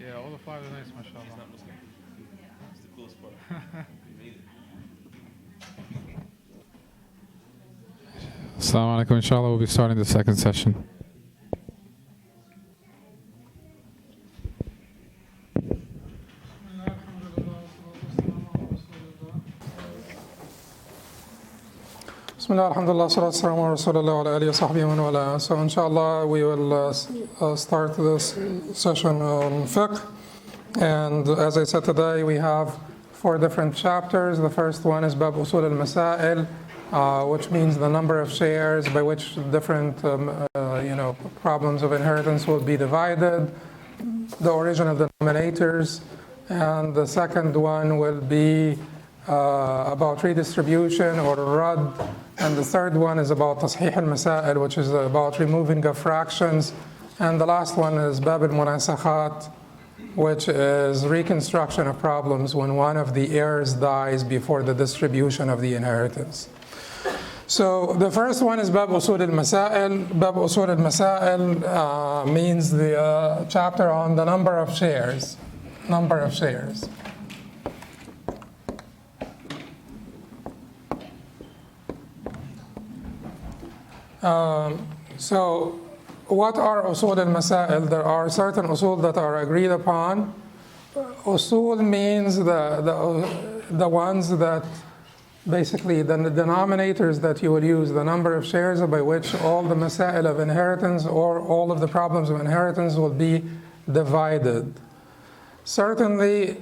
Yeah, all the five are nice, mashallah. He's not Muslim. It's the coolest part. He made it. Assalamu alaikum, inshallah, we'll be starting the second session. Bismillah, alhamdulillah, salatu wassalamu ala rasulillah wa ala alihi wa sahbihi wa man wala. So inshallah we will start this session on fiqh. And as I said today, we have 4 different chapters. The first one is Bab Usul al-Masail, which means the number of shares by which different problems of inheritance will be divided, the origin of the denominators. And the second one will be about redistribution or rad. And the third one is about Tasheeh al-Masail, which is about removing of fractions. And the last one is Bab al-Munasakhat, which is reconstruction of problems when one of the heirs dies before the distribution of the inheritance. So the first one is Bab Usul al-Masail. Bab Usul al-Masail means the chapter on the number of shares. Number of shares. So what are usul al-masail? There are certain usul that are agreed upon. Usul means the ones that basically the denominators that you will use, the number of shares by which all the masail of inheritance or all of the problems of inheritance will be divided. Certainly,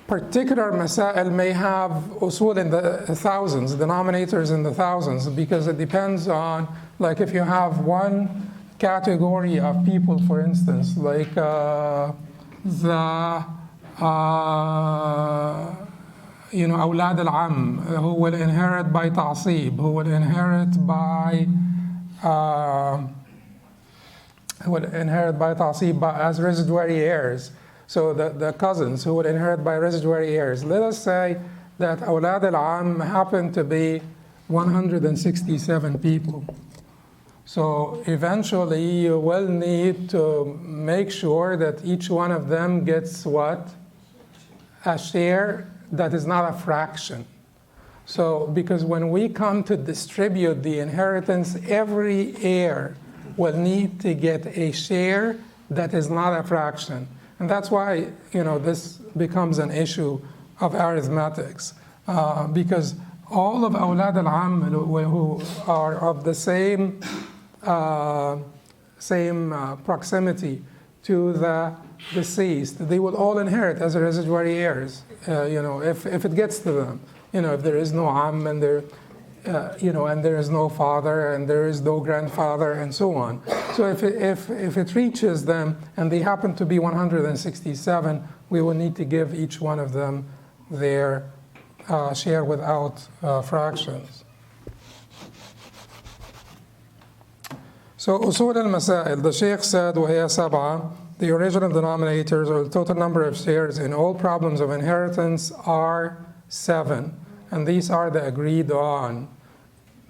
particular masail may have usul in the thousands, denominators in the thousands, because it depends on, like if you have one category of people, for instance, like awlad al-am, who will inherit by ta'asib, who will inherit by ta'asib as residuary heirs. So the cousins who would inherit by residuary heirs. Let us say that awlad al-am happen to be 167 people. So eventually you will need to make sure that each one of them gets what? A share that is not a fraction. So because when we come to distribute the inheritance, every heir will need to get a share that is not a fraction. And that's why, this becomes an issue of arithmetics, because all of awlad al-am who are of the same proximity to the deceased, they will all inherit as residuary heirs. If it gets to them, if there is no am and there is no father and there is no grandfather and so on. So if it reaches them and they happen to be 167, we will need to give each one of them their share without fractions. So usul al-masail, the Shaykh said, وَهِيَ سَبْعَةٌ, the original denominators or the total number of shares in all problems of inheritance are 7. And these are the agreed on.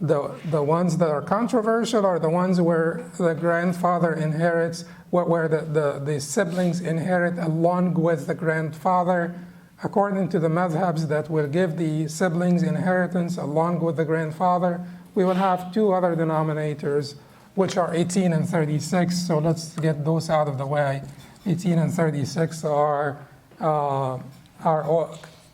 The ones that are controversial are the ones where the grandfather inherits, where the siblings inherit along with the grandfather. According to the madhabs that will give the siblings inheritance along with the grandfather, we will have 2 other denominators, which are 18 and 36. So let's get those out of the way. 18 and 36 are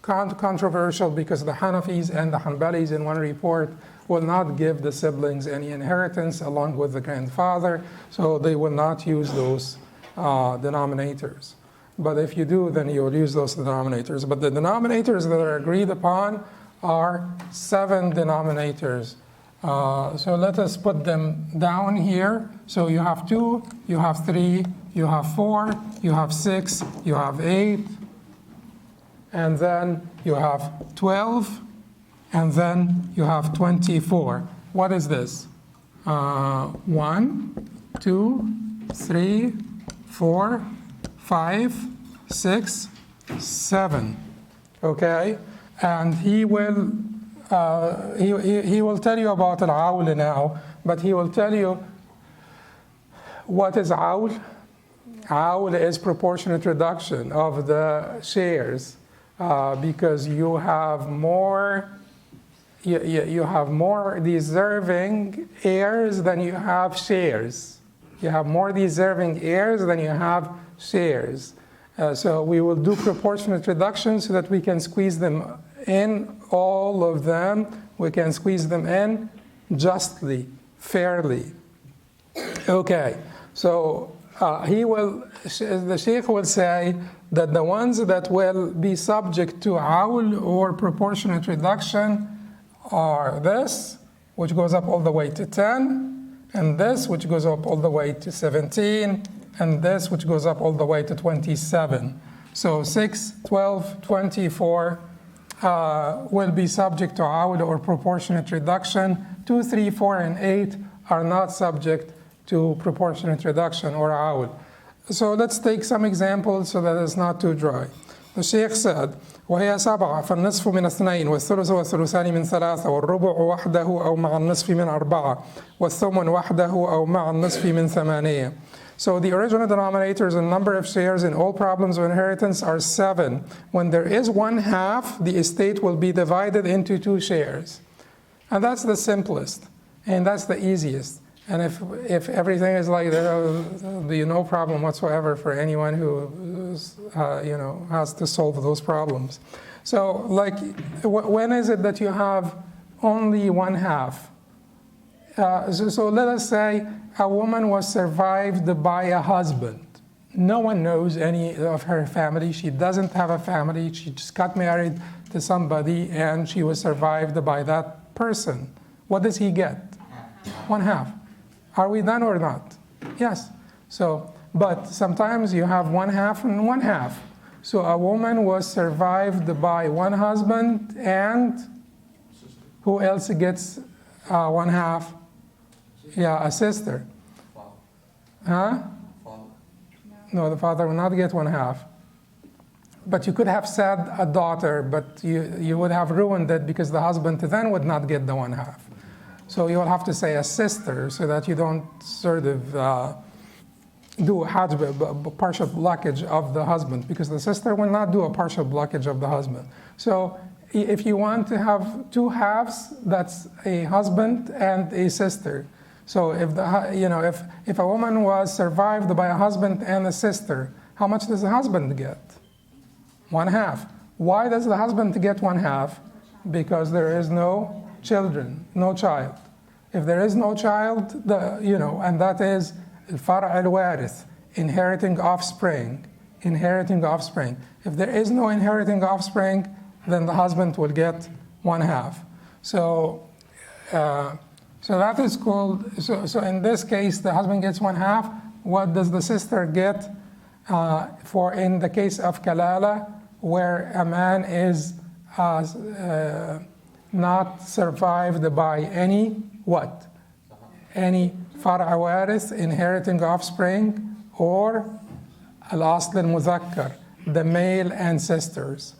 controversial because the Hanafis and the Hanbalis in one report will not give the siblings any inheritance along with the grandfather, so they will not use those denominators. But if you do, then you will use those denominators. But the denominators that are agreed upon are 7 denominators. So let us put them down here. So you have 2, you have 3, you have 4, you have 6, you have 8, and then you have 12, and then you have 24. What is this? 1, 2, 3, 4, 5, 6, 7. Okay? And he will tell you about al-awl now, but he will tell you what is awl Awl is proportionate reduction of the shares because you have more you have more deserving heirs than you have shares. You have more deserving heirs than you have shares. So we will do proportionate reduction so that we can squeeze them in, all of them. We can squeeze them in justly, fairly. Okay, so the Sheikh will say that the ones that will be subject to awl or proportionate reduction are this, which goes up all the way to 10, and this, which goes up all the way to 17, and this, which goes up all the way to 27. So 6, 12, 24 will be subject to awl or proportionate reduction. 2, 3, 4, and 8 are not subject to proportionate reduction or awl. So let's take some examples so that it's not too dry. The Sheikh said, وهي 7 فالنصف من 2 والثلث والثلثان من 3 والربع وحده أو مع النصف من 4 والثمن وحده أو مع النصف من 8. So the original denominators and number of shares in all problems of inheritance are 7. When there is 1/2, the estate will be divided into 2 shares. And that's the simplest, and that's the easiest. And if everything is like that, there'll be no problem whatsoever for anyone who has to solve those problems. So like, when is it that you have only 1/2? So let us say a woman was survived by a husband. No one knows any of her family. She doesn't have a family. She just got married to somebody and she was survived by that person. What does he get? 1/2. Are we done or not? Yes. So, but sometimes you have 1/2 and 1/2. So a woman was survived by one husband, and who else gets 1/2? Yeah, a sister. Huh? No, the father will not get 1/2. But you could have said a daughter, but you would have ruined it because the husband then would not get the 1/2. So you'll have to say a sister so that you don't sort of do a partial blockage of the husband, because the sister will not do a partial blockage of the husband. So if you want to have 2 halves, that's a husband and a sister. So if a woman was survived by a husband and a sister, how much does the husband get? 1/2. Why does the husband get 1/2? Because there is no children, no child. If there is no child, and that is al-far' al-warith, inheriting offspring. If there is no inheriting offspring, then the husband will get 1/2. So that is called. So in this case, the husband gets 1/2. What does the sister get? For in the case of kalala, where a man is not survived by any what? Any far' warith, inheriting offspring, or al-asl al-muzakkar, the male ancestors.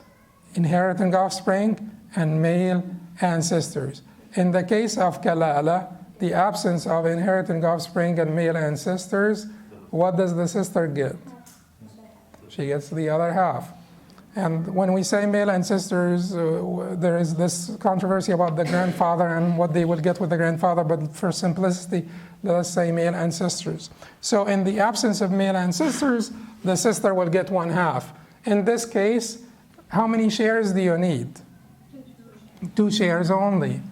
Inheriting offspring and male ancestors. In the case of kalala, the absence of inheriting offspring and male ancestors, what does the sister get? She gets the other half. And when we say male ancestors, there is this controversy about the grandfather and what they will get with the grandfather, but for simplicity, let us say male ancestors. So in the absence of male ancestors, the sister will get 1/2. In this case, how many shares do you need? 2 shares only,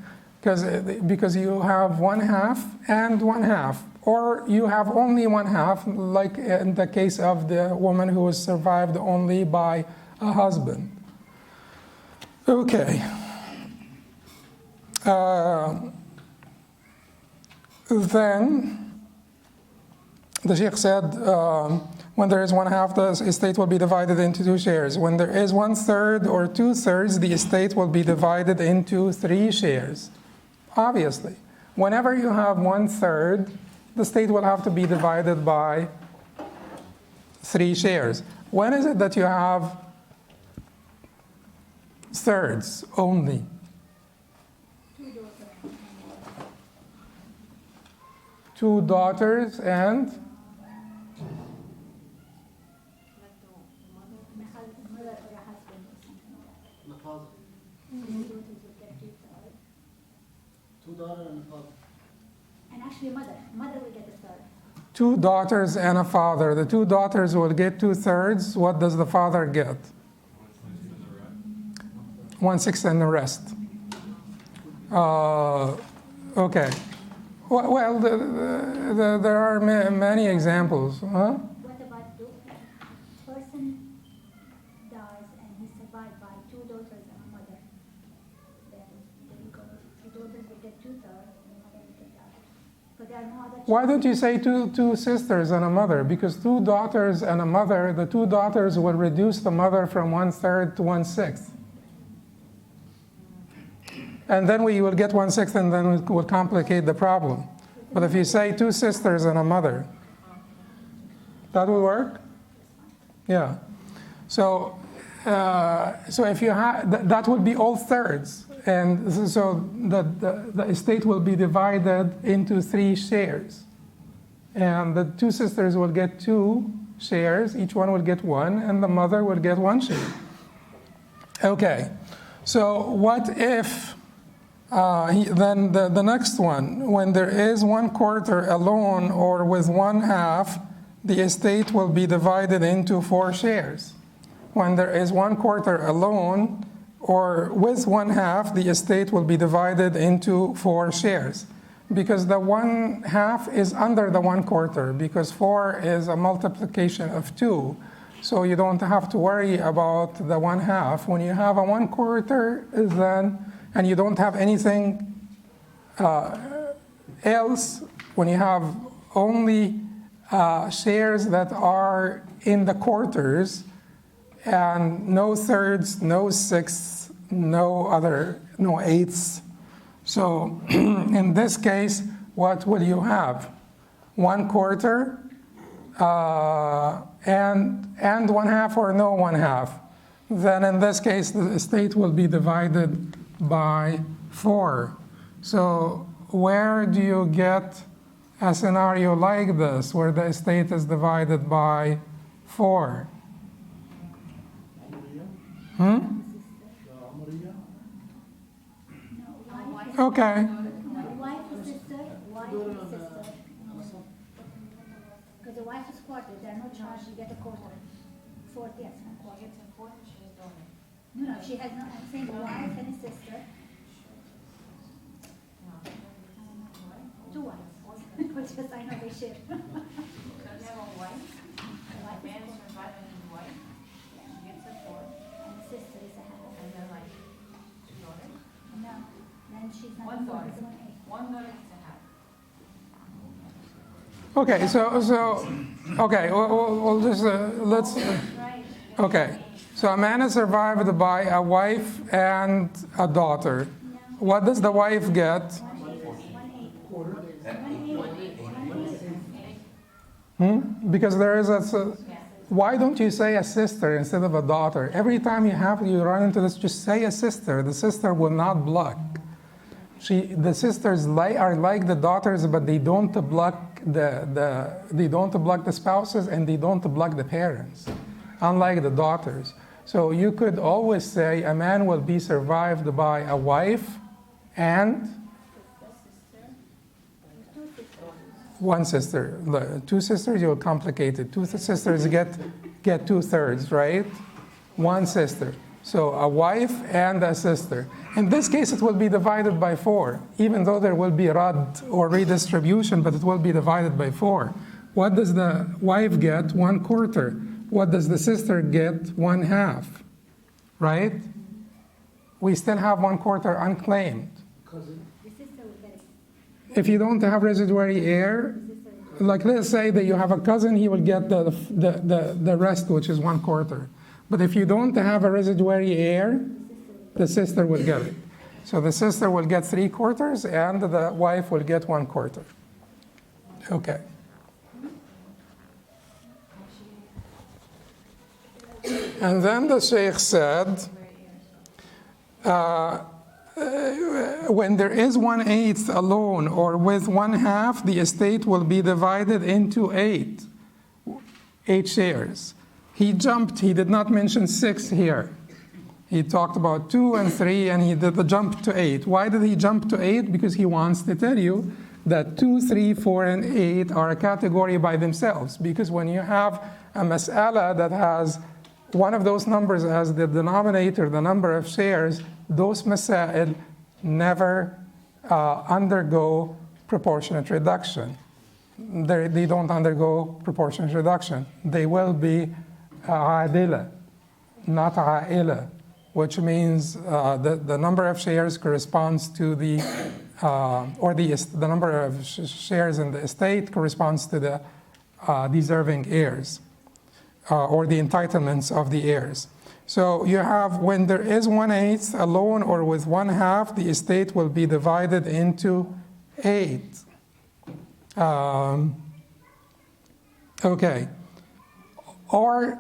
because you have 1/2 and 1/2. Or you have only 1/2, like in the case of the woman who was survived only by a husband. Okay. Then the Sheikh said, when there is 1/2, the estate will be divided into 2 shares. When there is 1/3 or 2/3, the estate will be divided into 3 shares. Obviously, whenever you have 1/3, the estate will have to be divided by 3 shares. When is it that you have thirds only? Two daughters and The father. Two daughters and a father. And actually mother will get a third. 2 daughters and a father. The 2 daughters will get 2/3. What does the father get? 1/6 and the rest. Okay. Well, there are many examples. Huh? What about the person dies and he's survived by 2 daughters and a mother? Then they go, the daughters will get 2/3 and the mother will get that. But there are no other Why don't you say two sisters and a mother? Because 2 daughters and a mother, the 2 daughters will reduce the mother from 1/3 to 1/6. And then we will get 1/6 and then it will complicate the problem. But if you say 2 sisters and a mother, that will work? Yeah. So if you have, that would be all thirds. And so the estate will be divided into 3 shares. And the 2 sisters will get 2 shares, each one will get 1, and the mother will get 1 share. Okay, so what if, then the next one, when there is 1/4 alone or with 1/2, the estate will be divided into 4 shares. When there is 1/4 alone or with 1/2, the estate will be divided into 4 shares. Because the 1/2 is under the 1/4, because 4 is a multiplication of 2. So you don't have to worry about the 1/2. When you have a 1/4, then, and you don't have anything else, when you have only shares that are in the quarters, and no thirds, no sixths, no eighths. So in this case, what will you have? 1/4 and 1/2 or no 1/2. Then in this case, the estate will be divided by 4. So where do you get a scenario like this, where the estate is divided by 4? Okay. wife is sister. Because the wife is quarter, there are no charge, you get a quarter. 4th, yes, and quarter. No, she has no, I'm saying the wife and a sister. 2 wives. Which is, I know they share. So you have a wife, a man is surviving his wife, she gets a 4, And the sister is a half. and then like 2 daughters. No, then she's not. 1 daughter. It's 1/8. 1 daughter gets a half. Okay, so okay, we'll just let's. Right. Okay, so a man is survived by a wife and a daughter. What does the wife get? 1/8. Because there is a. Why don't you say a sister instead of a daughter? Every time you run into this, just say a sister. The sister will not block. The sisters are like the daughters, but they don't block they don't block the spouses and they don't block the parents, unlike the daughters. So you could always say a man will be survived by a wife and 1 sister. 2 sisters, you'll complicate it. 2 sisters get 2/3, right? 1 sister. So a wife and a sister. In this case, it will be divided by 4, even though there will be rad or redistribution, but it will be divided by 4. What does the wife get? 1/4. What does the sister get? 1/2. Right? We still have 1/4 unclaimed. The sister will get it. If you don't have residuary heir, like let's say that you have a cousin, he will get the rest, which is 1/4. But if you don't have a residuary heir, the sister will get it. So the sister will get 3/4 and the wife will get 1/4. Okay. And then the Sheikh said, when there is 1/8 alone or with 1/2, the estate will be divided into 8 shares. He jumped, he did not mention 6 here. He talked about 2 and 3, and he did the jump to 8. Why did he jump to 8? Because he wants to tell you that 2, 3, 4, and 8 are a category by themselves. Because when you have a mas'ala that has one of those numbers as the denominator, the number of shares, those masail never undergo proportionate reduction. They don't undergo proportionate reduction. They will be adila, not a'ila, which means the number of shares corresponds to the, the number of shares in the estate corresponds to the deserving heirs, or the entitlements of the heirs. So you have, when there is 1/8 alone or with 1/2, the estate will be divided into 8. Okay. Or,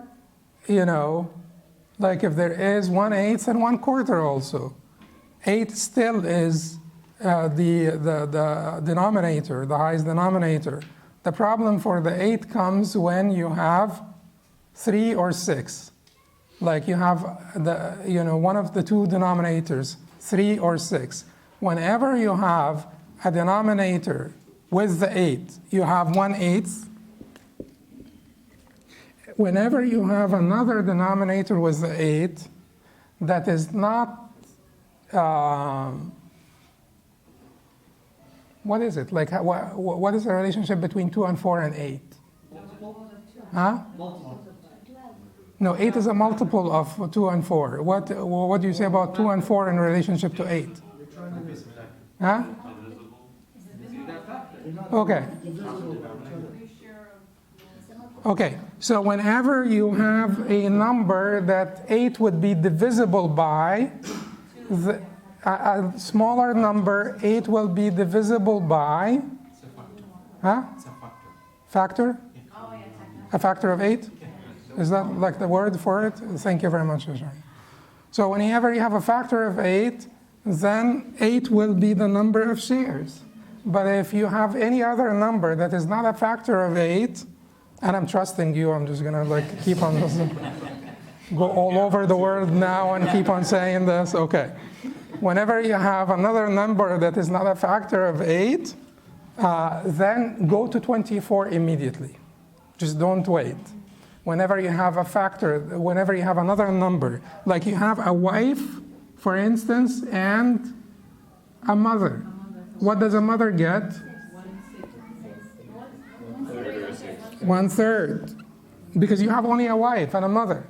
like if there is 1/8 and 1/4 also, 8 still is the denominator, the highest denominator. The problem for the 8 comes when you have 3 or 6. Like you have one of the two denominators, 3 or 6. Whenever you have a denominator with the 8, you have 1/8. Whenever you have another denominator with the 8 that is not, what is it? Like, what is the relationship between 2 and 4 and 8? Huh? No, 8 is a multiple of 2 and 4. What do you say about 2 and 4 in relationship to 8? Huh? Okay. Okay, so whenever you have a number that 8 would be divisible by, a smaller number 8 will be divisible by, huh? Factor? A factor of 8? Is that like the word for it? Thank you very much, Ashar. So whenever you have a factor of 8, then 8 will be the number of shares. But if you have any other number that is not a factor of 8, and I'm trusting you, I'm just gonna keep on go all over the world now and keep on saying this. Okay. Whenever you have another number that is not a factor of 8, then go to 24 immediately. Just don't wait. Whenever you have a factor, whenever you have another number, like you have a wife, for instance, and a mother. What does a mother get? 1/3. Because you have only a wife and a mother.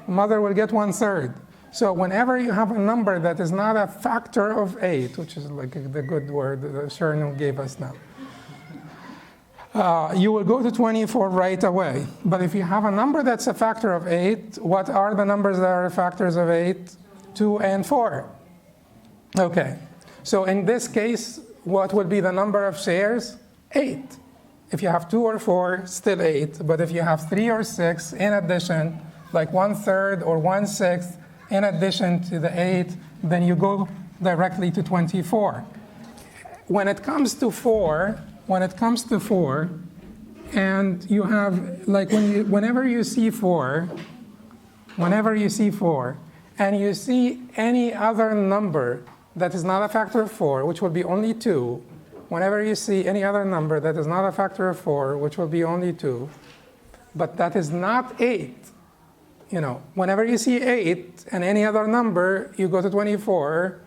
A mother will get 1/3. So whenever you have a number that is not a factor of 8, which is like the good word that Sherno gave us now, you will go to 24 right away. But if you have a number that's a factor of 8, what are the numbers that are factors of 8? 2 and 4. Okay. So in this case, what would be the number of shares? 8. If you have 2 or 4, still 8. But if you have 3 or 6, in addition, like 1/3 or 1/6, in addition to the 8, then you go directly to 24. When it comes to 4, and you have, like whenever you see 4, and you see any other number that is not a factor of 4, which will be only 2, whenever you see any other number that is not a factor of 4, which will be only 2, but that is not 8, whenever you see 8 and any other number, you go to 24.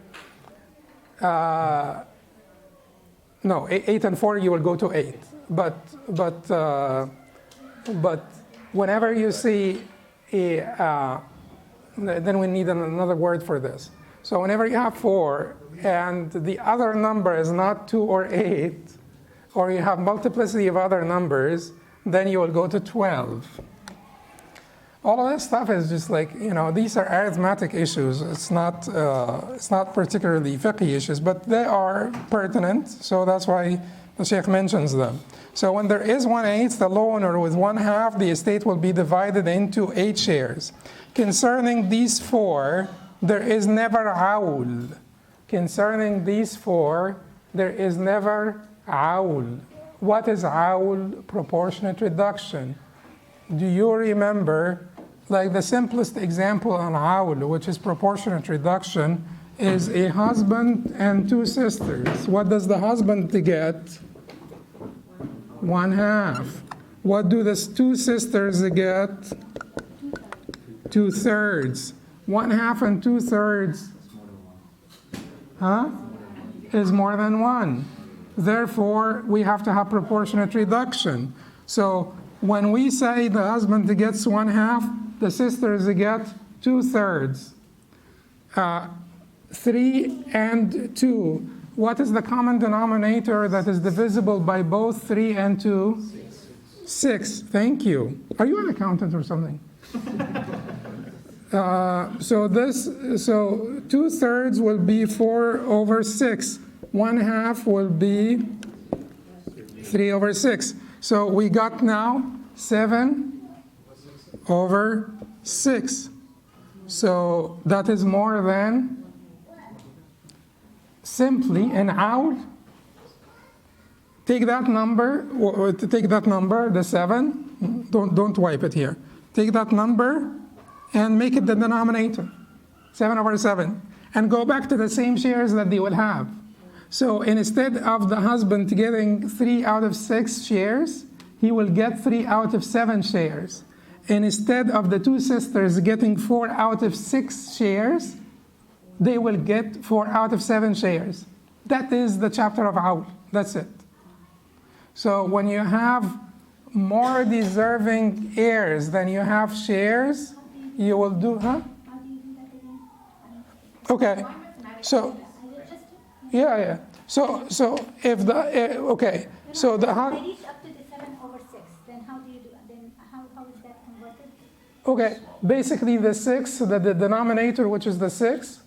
No, 8 and 4, you will go to 8. But whenever you see then we need another word for this. So whenever you have 4 and the other number is not 2 or 8, or you have multiplicity of other numbers, then you will go to 12. All of this stuff is just like, these are arithmetic issues. It's not particularly fiqh issues, but they are pertinent, so that's why the Sheikh mentions them. So when there is 1/8 alone or with 1/2, the estate will be divided into 8 shares. Concerning these 4, there is never awl. Concerning these 4, there is never awl. What is awl? Proportionate reduction. Do you remember like the simplest example on awl, which is proportionate reduction, is a husband and two sisters. What does the husband get? 1/2. What do the two sisters get? 2/3. 1/2 and 2/3, is more than 1. Therefore, we have to have proportionate reduction. So when we say the husband gets 1/2, the sisters get 2/3. 3 and 2. What is the common denominator that is divisible by both 3 and 2? 6. Thank you. Are you an accountant or something? So 2/3 will be 4/6. 1/2 will be 3/6. So we got now 7/6. So that is more than, simply in awl, take that number, the 7, don't wipe it here. Take that number and make it the denominator, 7/7, and go back to the same shares that they will have. So instead of the husband getting 3 out of 6 shares, he will get 3 out of 7 shares. And instead of the two sisters getting 4 out of 6 shares, they will get 4 out of 7 shares. That is the chapter of awl. That's it. So when you have more deserving heirs than you have shares, you will do, How do you do that again? Okay. So, yeah. So if the, okay. So the, I reach up to the 7/6. Then how do you do? Then how is that converted? okay, basically the 6, the denominator, which is the 6,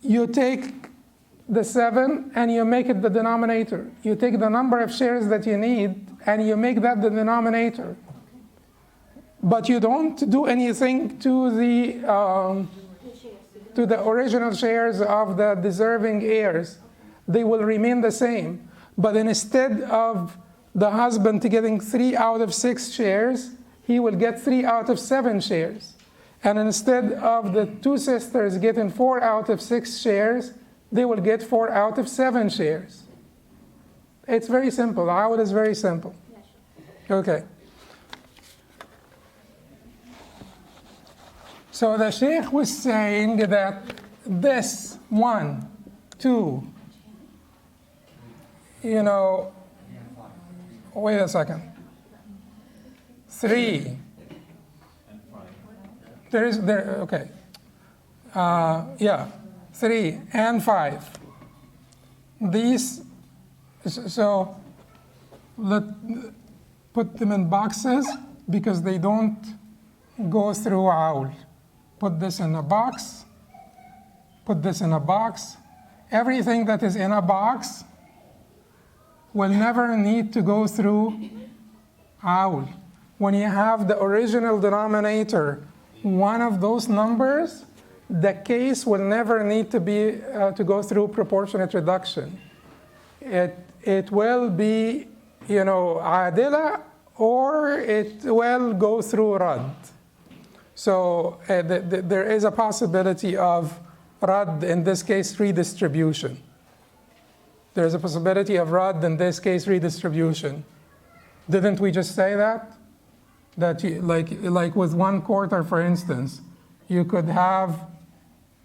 you take the 7 and you make it the denominator. You take the number of shares that you need and you make that the denominator. But you don't do anything to the original shares of the deserving heirs. They will remain the same. But instead of the husband getting 3 out of 6 shares, he will get 3 out of 7 shares. And instead of the two sisters getting 4 out of 6 shares, they will get 4 out of 7 shares. It's very simple. Awl is very simple. Okay. So the Sheikh was saying that this 1, 2, wait a second, 3, okay, 3 and 5. These, so put them in boxes because they don't go through awl. Put this in a box, put this in a box. Everything that is in a box will never need to go through awl. When you have the original denominator, one of those numbers, the case will never need to be to go through proportionate reduction. It will be, adila, or it will go through rad. So there is a possibility of rad, in this case, redistribution. There is a possibility of rad, in this case, redistribution. Didn't we just say that? That like with 1/4, for instance, you could have,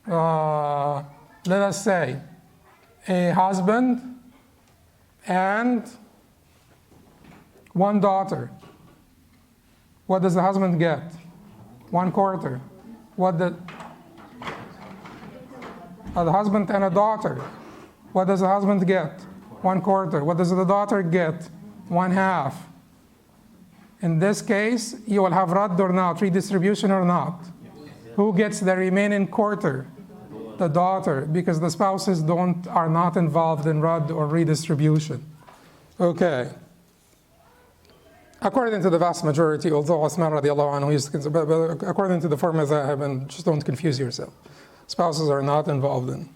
let us say, a husband and 1 daughter. What does the husband get? 1/4. What the husband and a daughter. What does the husband get? 1/4. What does the daughter get? 1/2. In this case, you will have rad or not, redistribution or not. Who gets the remaining quarter? The daughter, because the spouses are not involved in rad or redistribution. Okay. According to the vast majority, although Uthman radiallahu anhu used to consider, but according to the four madhahib, and just don't confuse yourself, spouses are not involved in.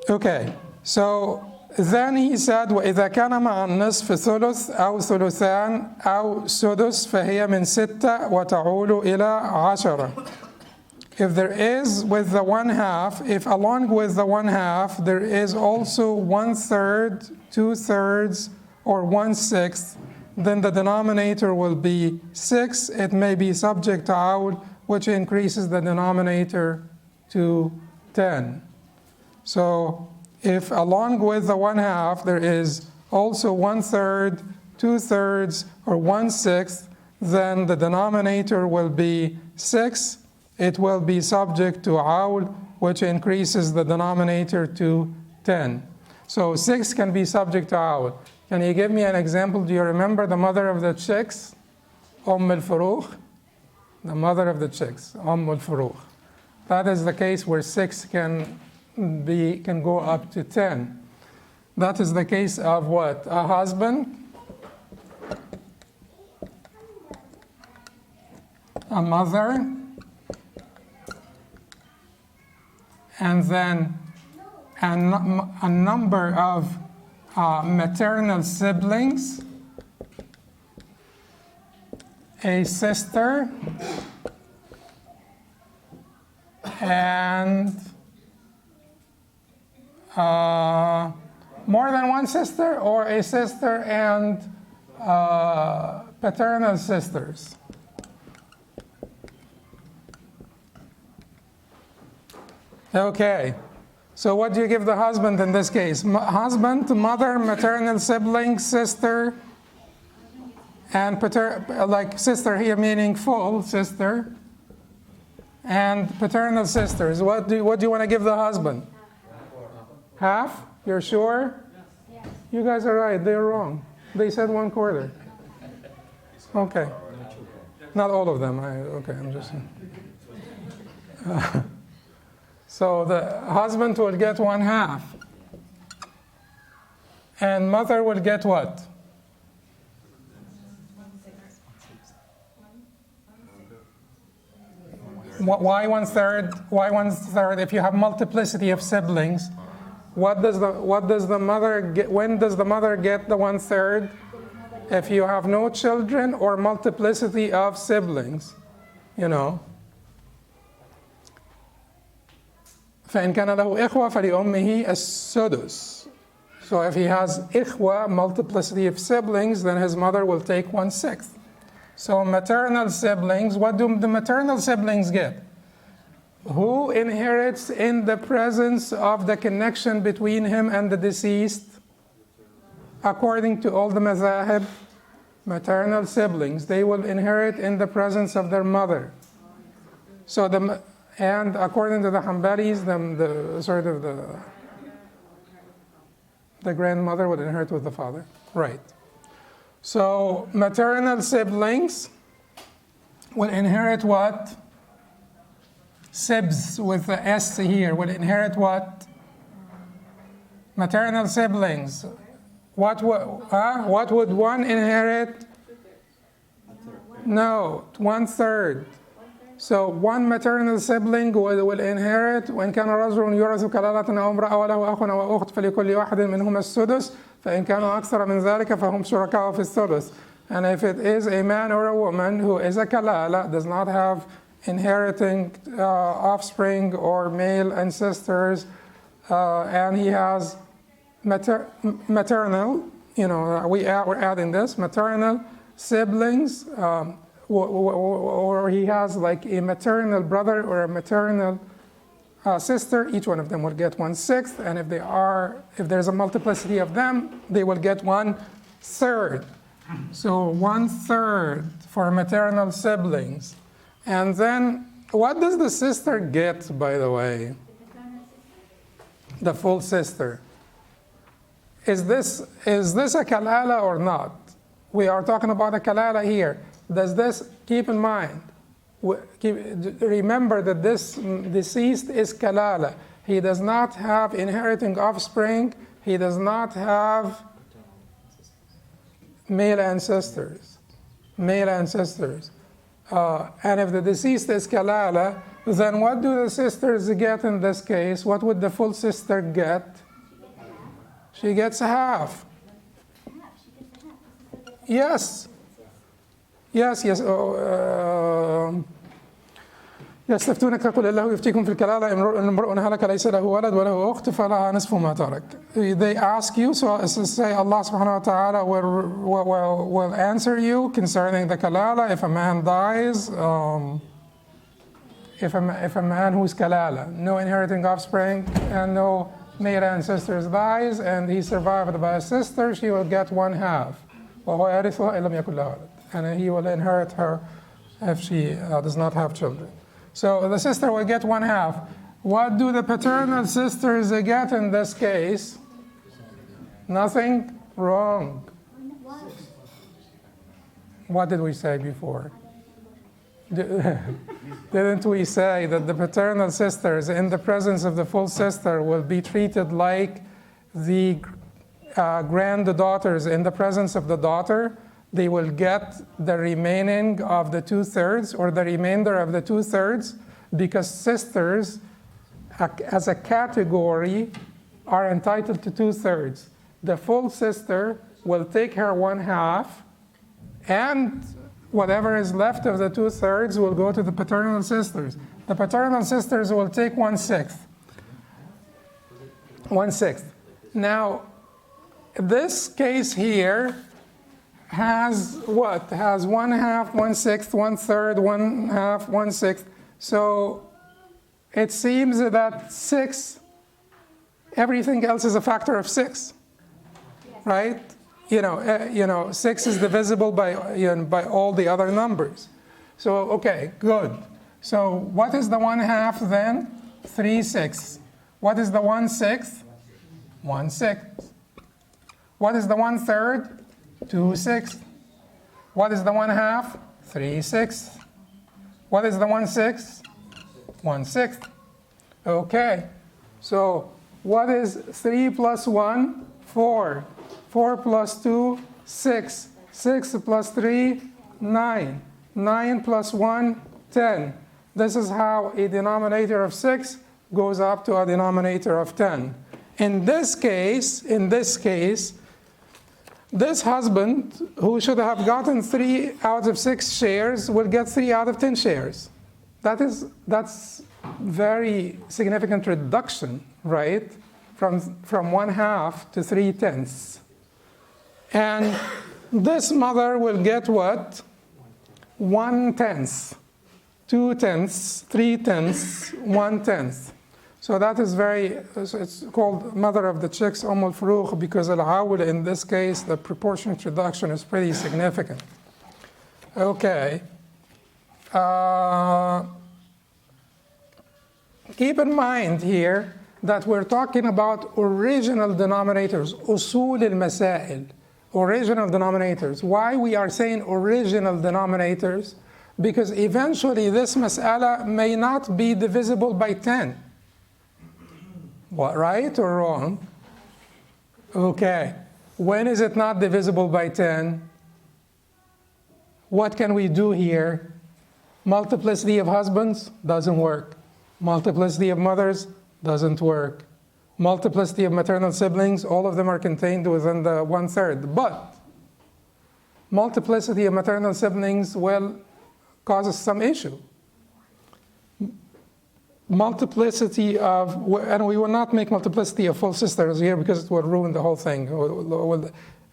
Okay, so Then he said وإذا كان مع النصف ثلث أو ثلثان أو سدس فهي من 6 وتعول إلى 10. If there is with the 1/2, if along with the 1/2 there is also 1/3, 2/3, or 1/6, then the denominator will be 6. It may be subject to awl, which increases the denominator to 10. So if along with the 1/2 there is also 1/3, 2/3, or 1/6, then the denominator will be 6. It will be subject to awl, which increases the denominator to 10. So 6 can be subject to awl. Can you give me an example? Do you remember the mother of the chicks? al-Furuq? The mother of the chicks, al-Furuq. That is the case where 6 can go up to 10. That is the case of what? A husband, a mother, and then a number of maternal siblings, a sister, and more than one sister, or a sister and paternal sisters. Okay, so what do you give the husband in this case? Husband, mother, maternal sibling, sister, and like sister here meaning full sister, and paternal sisters. What do you want to give the husband? Half? You're sure? Yes. You guys are right. They're wrong. They said 1/4. Okay. Not all of them. Okay, I'm just. So the husband will get 1/2. And mother will get what? Why 1/3? Why 1/3? If you have multiplicity of siblings, what does the mother get? When does the mother get the 1/3? If you have no children or multiplicity of siblings, you know. فإن كان له إخوة فلأمه السدس. So if he has إخوة, multiplicity of siblings, then his mother will take 1/6. So maternal siblings, what do the maternal siblings get? Who inherits in the presence of the connection between him and the deceased? According to all the mazahib, maternal siblings, they will inherit in the presence of their mother. So and according to the Hanbalis, the grandmother would inherit with the father. Right. So maternal siblings will inherit what? Sibs with the S here will inherit what? Maternal siblings. What would one inherit? No, 1/3. So one maternal sibling will inherit. وإن كان رجل يورث كلالة أو امرأة وله أخ أو أخت فلكل واحد منهما السدس فإن كانوا أكثر من ذلك فهم شركاء في الثلث. And if it is a man or a woman who is a kalala, does not have inheriting offspring or male ancestors, and he has maternal, we're adding this, maternal siblings, or he has like a maternal brother or a maternal sister, each one of them will get 1/6, and if there's a multiplicity of them, they will get 1/3. So 1/3 for maternal siblings. And then what does the sister get, by the way? The full sister. Is this a kalala or not? We are talking about a kalala here. Does this, keep in mind, remember that this deceased is kalala. He does not have inheriting offspring. He does not have male ancestors. And if the deceased is kalala, then what do the sisters get in this case? What would the full sister get? She gets a half. Half, she gets a half. Yes. Yes, yes. يستفتونك قل الله يفتيكم في الكلالة إن امرؤ هلك ليس له ولد وله أخت فلها نصف ما ترك. They ask you, so say Allah subhanahu wa ta'ala will answer you concerning the kalala if a man dies, if a man who's kalala, no inheriting offspring and no male ancestors dies and he survived by a sister, she will get one half. وهو يرثها إن لم يكن لها ولد. And he will inherit her if she does not have children. So the sister will get one half. What do the paternal sisters get in this case? Nothing wrong. What did we say before? Didn't we say that the paternal sisters in the presence of the full sister will be treated like the granddaughters in the presence of the daughter? They will get the remaining of the 2/3 or the remainder of the 2/3 because sisters as a category are entitled to 2/3. The full sister will take her 1/2 and whatever is left of the 2/3 will go to the paternal sisters. The paternal sisters will take 1/6. 1/6. Now, this case here has what? Has 1/2, 1/6, 1/3, 1/2, 1/6. So it seems that 6, everything else is a factor of 6, right? 6 is divisible by all the other numbers. So okay, good. So what is the 1/2 then? 3/6. What is the 1/6? 1/6. What is the 1/3? 2/6. What is the 1/2? 3/6. What is the 1/6? 1/6. Okay. So what is 3 plus 1? 4. 4 plus 2? 6. 6 plus 3? 9. 9 plus 1? 10. This is how a denominator of 6 goes up to a denominator of 10. In this case, this husband, who should have gotten 3 out of 6 shares, will get 3 out of 10 shares. That's very significant reduction, right? From 1/2 to 3/10. And this mother will get what? 1/10, 2/10, 3/10, 1/10. So that is it's called mother of the chicks, al-Furuq, because al-Awil in this case, the proportionate reduction is pretty significant. Okay. Keep in mind here that we're talking about original denominators, usul al-masail, original denominators. Why we are saying original denominators? Because eventually this mas'ala may not be divisible by 10. What, right or wrong? Okay. When is it not divisible by 10? What can we do here? Multiplicity of husbands doesn't work. Multiplicity of mothers doesn't work. Multiplicity of maternal siblings, all of them are contained within the 1/3. But multiplicity of maternal siblings will cause some issue. Multiplicity of, and we will not make multiplicity of full sisters here because it will ruin the whole thing.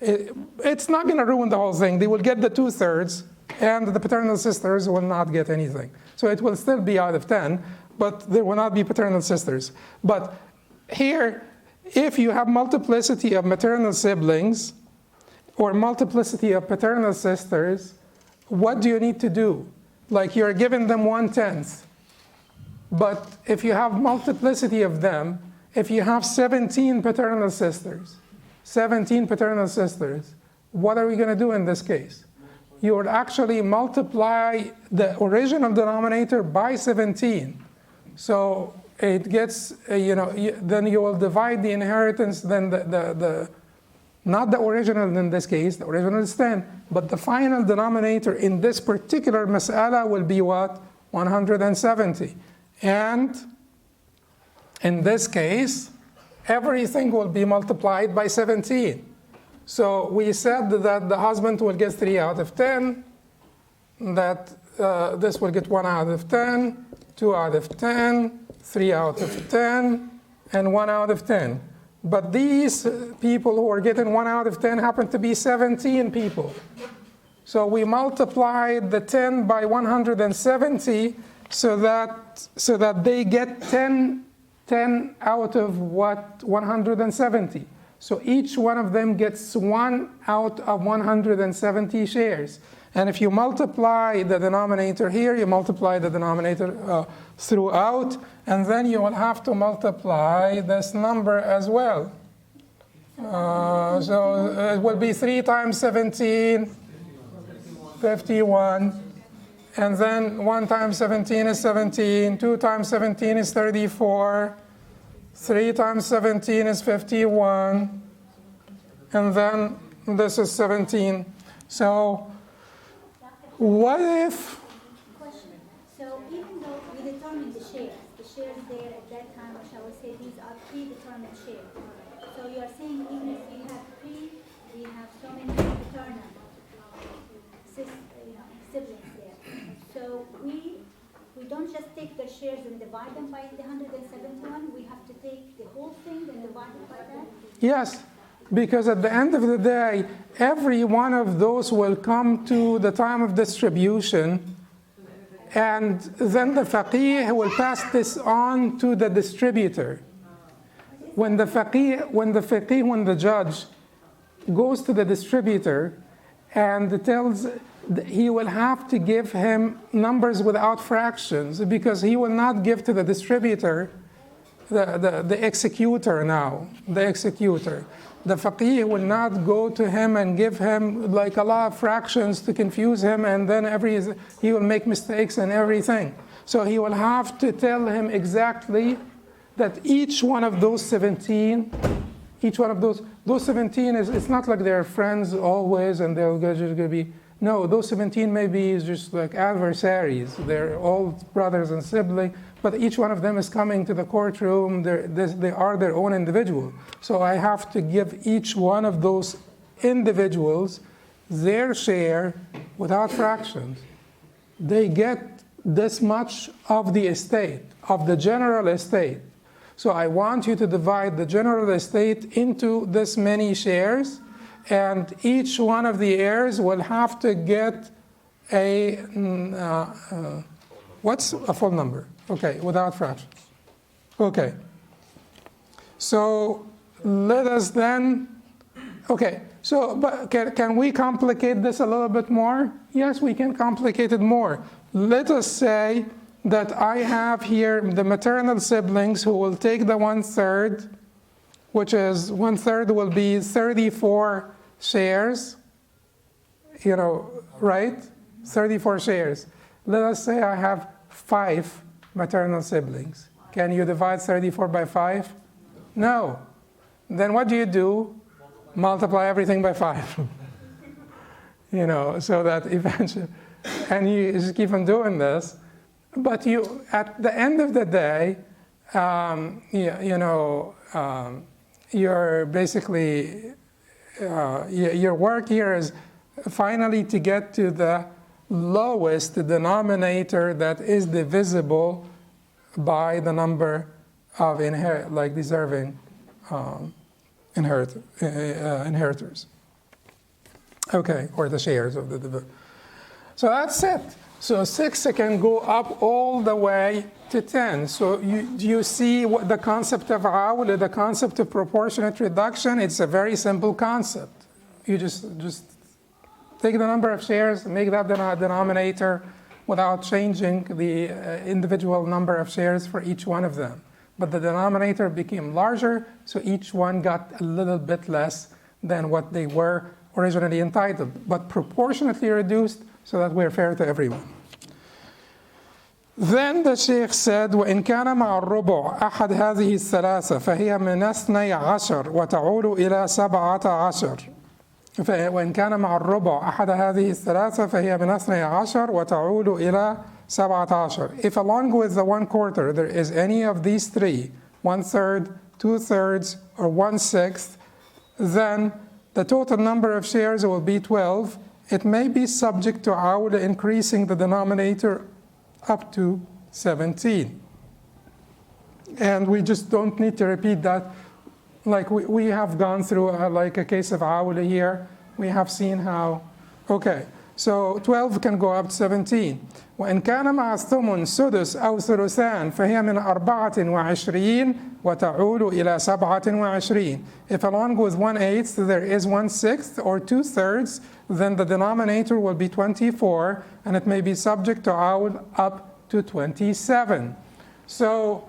It's not going to ruin the whole thing. They will get the 2/3 and the paternal sisters will not get anything. So it will still be out of 10, but there will not be paternal sisters. But here, if you have multiplicity of maternal siblings or multiplicity of paternal sisters, what do you need to do? Like you're giving them 1/10. But if you have multiplicity of them, if you have 17 paternal sisters, what are we going to do in this case? You would actually multiply the original denominator by 17. So it gets, then you will divide the inheritance, then not the original in this case, the original is 10, but the final denominator in this particular mas'ala will be what? 170. And in this case, everything will be multiplied by 17. So we said that the husband will get 3 out of 10, that this will get 1 out of 10, 2 out of 10, 3 out of 10, and 1 out of 10. But these people who are getting 1 out of 10 happen to be 17 people. So we multiplied the 10 by 170 so that they get 10 out of what? 170. So each one of them gets 1 out of 170 shares. And if you multiply the denominator here, you multiply the denominator throughout, and then you will have to multiply this number as well. So it will be 3 times 17, 51. And then 1 times 17 is 17, 2 times 17 is 34, 3 times 17 is 51, and then this is 17. So what if? Question. So even though we determined the shares there at that time, or shall we say these are predetermined shares. So you are saying even if we have so many paternal siblings there. So we don't just take the shares and divide them by the 171. We have to take the whole thing and divide it by that. Yes. Because at the end of the day, every one of those will come to the time of distribution, and then the faqih will pass this on to the distributor. When the judge goes to the distributor and tells, he will have to give him numbers without fractions, because he will not give to the distributor the executor now, the executor. The faqih will not go to him and give him like a lot of fractions to confuse him, and then he will make mistakes and everything. So he will have to tell him exactly that each one of those 17, each one of those 17 it's not like they're friends always and they're just going to be, no, those 17 maybe just like adversaries. They're all brothers and siblings, but each one of them is coming to the courtroom. They are their own individual. So I have to give each one of those individuals their share without fractions. They get this much of the estate, of the general estate. So I want you to divide the general estate into this many shares, and each one of the heirs will have to get a, what's a full number? Okay, without fractions. Okay. So let us then, okay, so but can we complicate this a little bit more? Yes, we can complicate it more. Let us say that I have here the maternal siblings who will take the 1/3, which is 1/3 will be 34 shares, right? 34 shares. Let us say I have 5 maternal siblings. Can you divide 34 by 5? No. Then what do? Multiply everything by 5. So that eventually, and you just keep on doing this. But you, at the end of the day, you're basically, your work here is finally to get to the lowest denominator that is divisible by the number of deserving inheritors. Okay, or the shares of the. So that's it. So 6 can go up all the way to 10. So you see what the concept of awl, the concept of proportionate reduction? It's a very simple concept. You just take the number of shares, make that the denominator without changing the individual number of shares for each one of them. But the denominator became larger, so each one got a little bit less than what they were originally entitled, but proportionately reduced so that we're fair to everyone. Then the Sheikh said, وإن كان مع الربع أحد هذه الثلاثة فهي من 12 وتعود إلى 17. وإن كان مع الربع أحد هذه الثلاثة فهي من 12 وتعود إلى 17. If along with the 1/4 there is any of these three, 1/3, 2/3, or 1/6, then the total number of shares will be 12. It may be subject to awl, increasing the denominator up to 17. And we just don't need to repeat that. Like we have gone through like a case of awl here. We have seen how, okay, so 12 can go up to 17. وإن كان مع الثمن سدس أو ثلثان فهي من 24 وتعود إلى 27. If along with 1/8 there is 1/6 or 2/3, then the denominator will be 24, and it may be subject to awl up to 27. So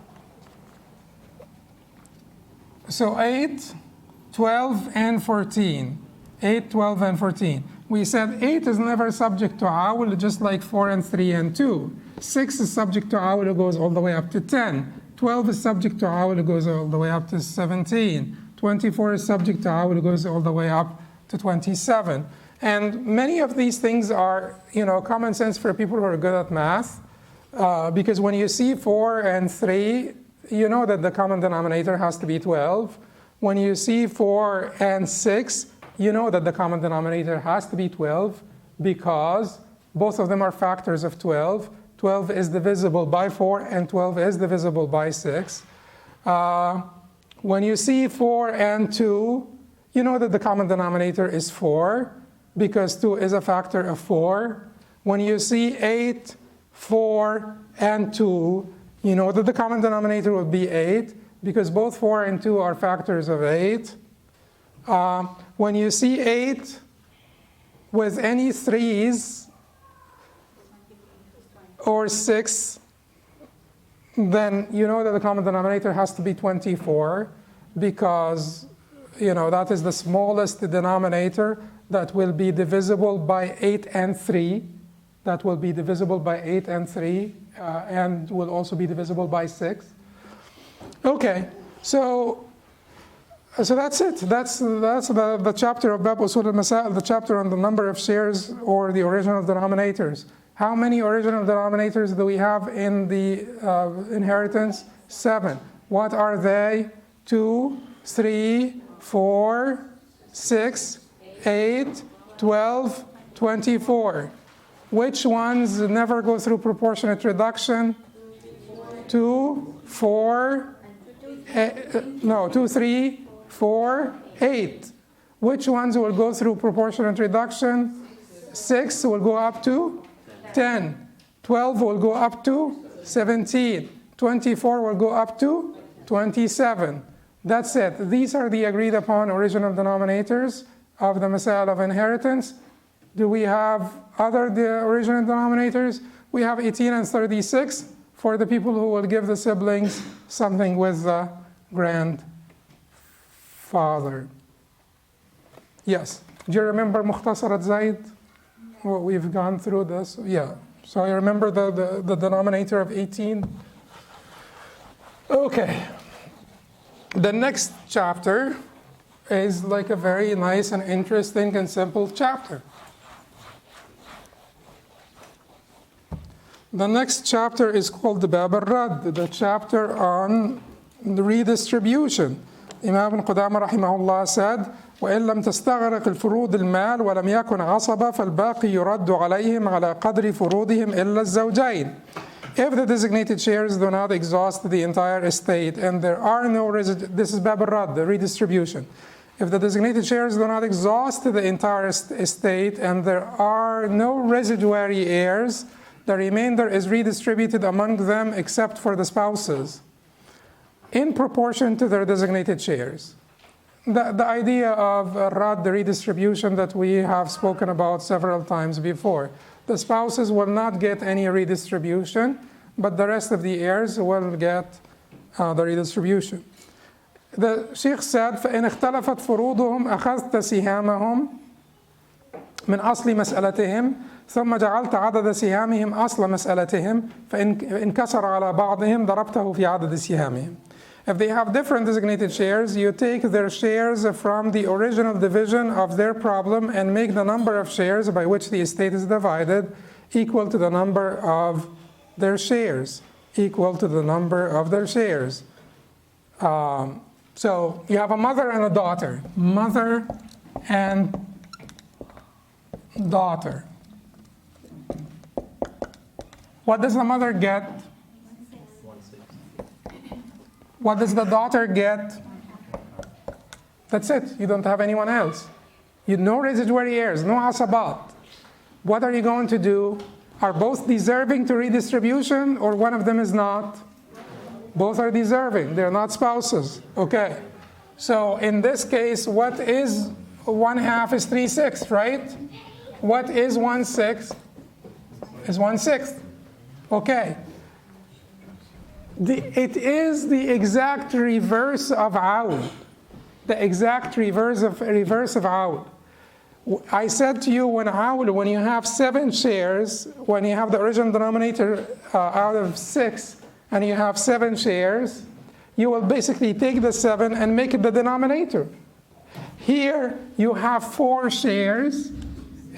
8, 12, and 14. 8, 12, and 14. We said 8 is never subject to awl, just like 4 and 3 and 2. 6 is subject to awl, it goes all the way up to 10. 12 is subject to awl, it goes all the way up to 17. 24 is subject to awl, it goes all the way up to 27. And many of these things are, common sense for people who are good at math, because when you see 4 and 3, you know that the common denominator has to be 12. When you see 4 and 6, you know that the common denominator has to be 12 because both of them are factors of 12. 12 is divisible by 4 and 12 is divisible by 6. When you see 4 and 2, you know that the common denominator is 4 because 2 is a factor of 4. When you see 8, 4, and 2, you know that the common denominator will be 8 because both 4 and 2 are factors of 8. When you see 8 with any 3s or 6, then you know that the common denominator has to be 24 because that is the smallest denominator that will be divisible by 8 and 3. That will be divisible by 8 and 3 and will also be divisible by 6. Okay, so that's it. That's the chapter of Bab Usul al-Masail, the chapter on the number of shares or the original denominators. How many original denominators do we have in the inheritance? 7. What are they? 2, 3, 4, 6, 8, 12, 24. Which ones never go through proportionate reduction? 2, 4, 2, 3, 4, 8. Which ones will go through proportionate reduction? 6 will go up to 10. 12 will go up to 17. 24 will go up to 27. That's it. These are the agreed upon original denominators of the Masail of inheritance. Do we have the original denominators? We have 18 and 36 for the people who will give the siblings something with the grandfather. Yes. Do you remember Mukhtasarat Zaid? Well, we've gone through this. Yeah. So you remember the denominator of 18? Okay. The next chapter is like a very nice and interesting and simple chapter. The next chapter is called the Bab al-Rad, the chapter on the redistribution. Imam Qudamah rahimahullah said, وإن لم تستغرق الفروض المال ولم يكن عصبة فالباقي يرد عليهم على قدر فروضهم إلا الزوجين. If the designated shares do not exhaust the entire estate and there are no this is Bab al-Rad, the redistribution. If the designated shares do not exhaust the entire estate and there are no residuary heirs, the remainder is redistributed among them except for the spouses in proportion to their designated shares. The idea of Rad, the redistribution that we have spoken about several times before. The spouses will not get any redistribution, but the rest of the heirs will get the redistribution. The Sheikh said, فإن اختلفت فروضهم أخذت سهامهم من أصل مسألتهم ثم جعلت عدد سهامهم أصل مسألتهم فإن انكسر على بعضهم ضربته في عدد سهامهم. If they have different designated shares, you take their shares from the original division of their problem and make the number of shares by which the estate is divided equal to the number of their shares. Equal to the number of their shares. So you have a mother and a daughter. Mother and daughter. What does the mother get? What does the daughter get? That's it. You don't have anyone else. No residuary heirs, no asabat. What are you going to do? Are both deserving to redistribution, or one of them is not? Both are deserving. They're not spouses. Okay. So in this case, what is 1/2 is 3/6, right? What is 1/6? Is 1/6. Okay. It is the exact reverse of Aoud. The exact reverse of Aoud. I said to you when you have 7 shares, when you have the original denominator out of 6, and you have 7 shares, you will basically take the 7 and make it the denominator. Here you have 4 shares,